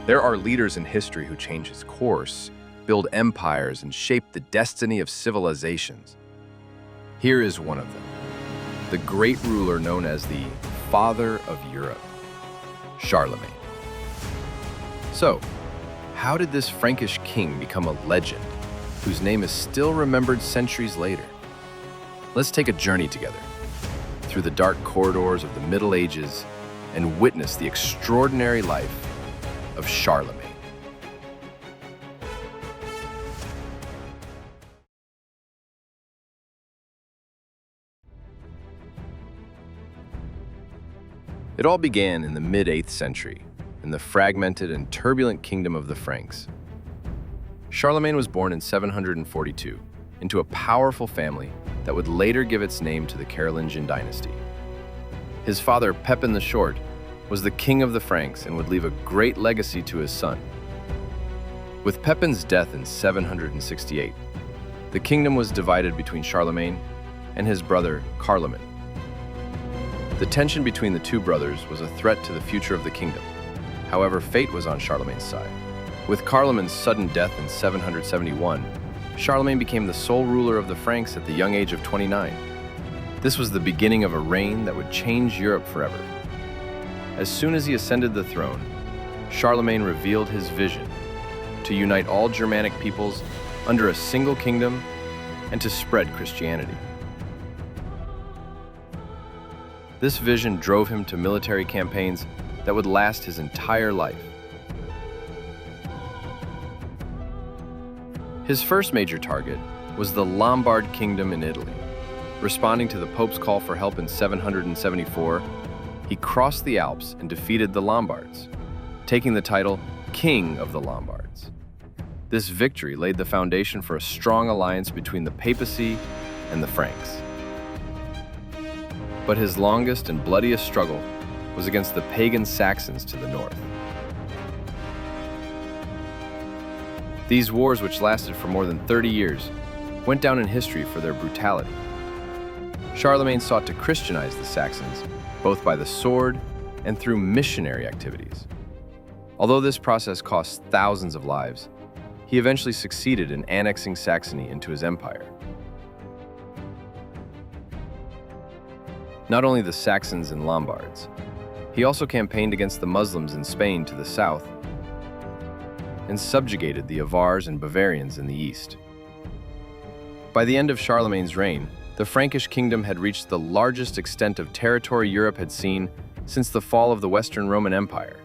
There are leaders in history who change his course, build empires, and shape the destiny of civilizations. Here is one of them, the great ruler known as the Father of Europe, Charlemagne. So, how did this Frankish king become a legend, whose name is still remembered centuries later? Let's take a journey together through the dark corridors of the Middle Ages and witness the extraordinary life of Charlemagne. It all began in the mid-8th century, in the fragmented and turbulent kingdom of the Franks. Charlemagne was born in 742 into a powerful family that would later give its name to the Carolingian dynasty. His father, Pepin the Short, was the king of the Franks and would leave a great legacy to his son. With Pepin's death in 768, the kingdom was divided between Charlemagne and his brother, Carloman. The tension between the two brothers was a threat to the future of the kingdom. However, fate was on Charlemagne's side. With Carloman's sudden death in 771, Charlemagne became the sole ruler of the Franks at the young age of 29. This was the beginning of a reign that would change Europe forever. As soon as he ascended the throne, Charlemagne revealed his vision to unite all Germanic peoples under a single kingdom and to spread Christianity. This vision drove him to military campaigns that would last his entire life. His first major target was the Lombard kingdom in Italy. Responding to the Pope's call for help in 774, he crossed the Alps and defeated the Lombards, taking the title King of the Lombards. This victory laid the foundation for a strong alliance between the papacy and the Franks. But his longest and bloodiest struggle was against the pagan Saxons to the north. These wars, which lasted for more than 30 years, went down in history for their brutality. Charlemagne sought to Christianize the Saxons, both by the sword and through missionary activities. Although this process cost thousands of lives, he eventually succeeded in annexing Saxony into his empire. Not only the Saxons and Lombards, he also campaigned against the Muslims in Spain to the south and subjugated the Avars and Bavarians in the east. By the end of Charlemagne's reign, the Frankish kingdom had reached the largest extent of territory Europe had seen since the fall of the Western Roman Empire.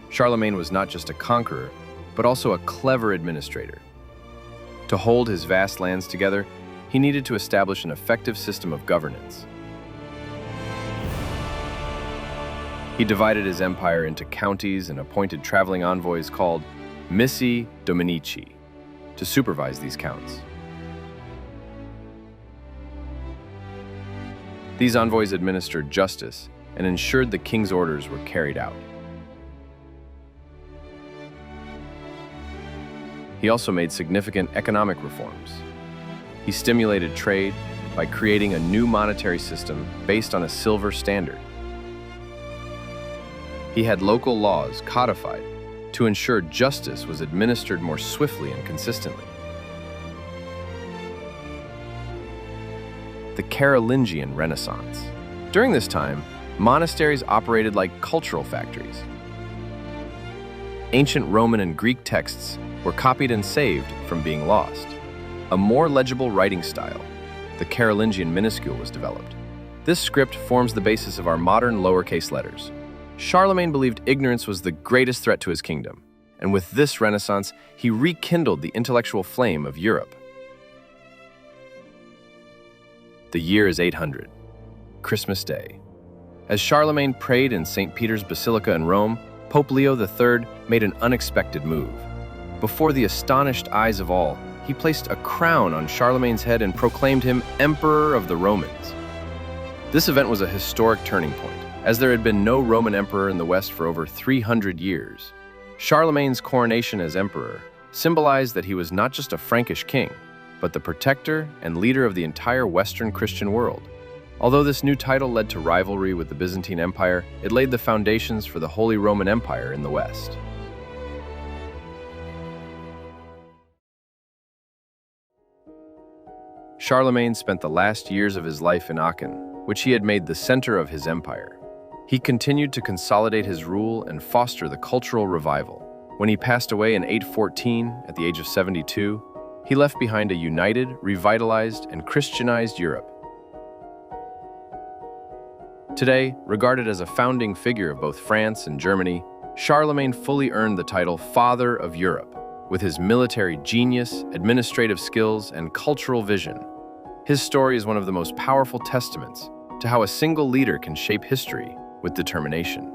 Charlemagne was not just a conqueror, but also a clever administrator. To hold his vast lands together, he needed to establish an effective system of governance. He divided his empire into counties and appointed traveling envoys called missi dominici to supervise these counts. These envoys administered justice and ensured the king's orders were carried out. He also made significant economic reforms. He stimulated trade by creating a new monetary system based on a silver standard. He had local laws codified to ensure justice was administered more swiftly and consistently. The Carolingian Renaissance. During this time, monasteries operated like cultural factories. Ancient Roman and Greek texts were copied and saved from being lost. A more legible writing style, the Carolingian minuscule, was developed. This script forms the basis of our modern lowercase letters. Charlemagne believed ignorance was the greatest threat to his kingdom, and with this Renaissance, he rekindled the intellectual flame of Europe. The year is 800, Christmas Day. As Charlemagne prayed in St. Peter's Basilica in Rome, Pope Leo III made an unexpected move. Before the astonished eyes of all, he placed a crown on Charlemagne's head and proclaimed him Emperor of the Romans. This event was a historic turning point, as there had been no Roman emperor in the West for over 300 years. Charlemagne's coronation as emperor symbolized that he was not just a Frankish king, but the protector and leader of the entire Western Christian world. Although this new title led to rivalry with the Byzantine Empire, it laid the foundations for the Holy Roman Empire in the West. Charlemagne spent the last years of his life in Aachen, which he had made the center of his empire. He continued to consolidate his rule and foster the cultural revival. When he passed away in 814, at the age of 72, he left behind a united, revitalized, and Christianized Europe. Today, regarded as a founding figure of both France and Germany, Charlemagne fully earned the title Father of Europe, with his military genius, administrative skills, and cultural vision. His story is one of the most powerful testaments to how a single leader can shape history with determination.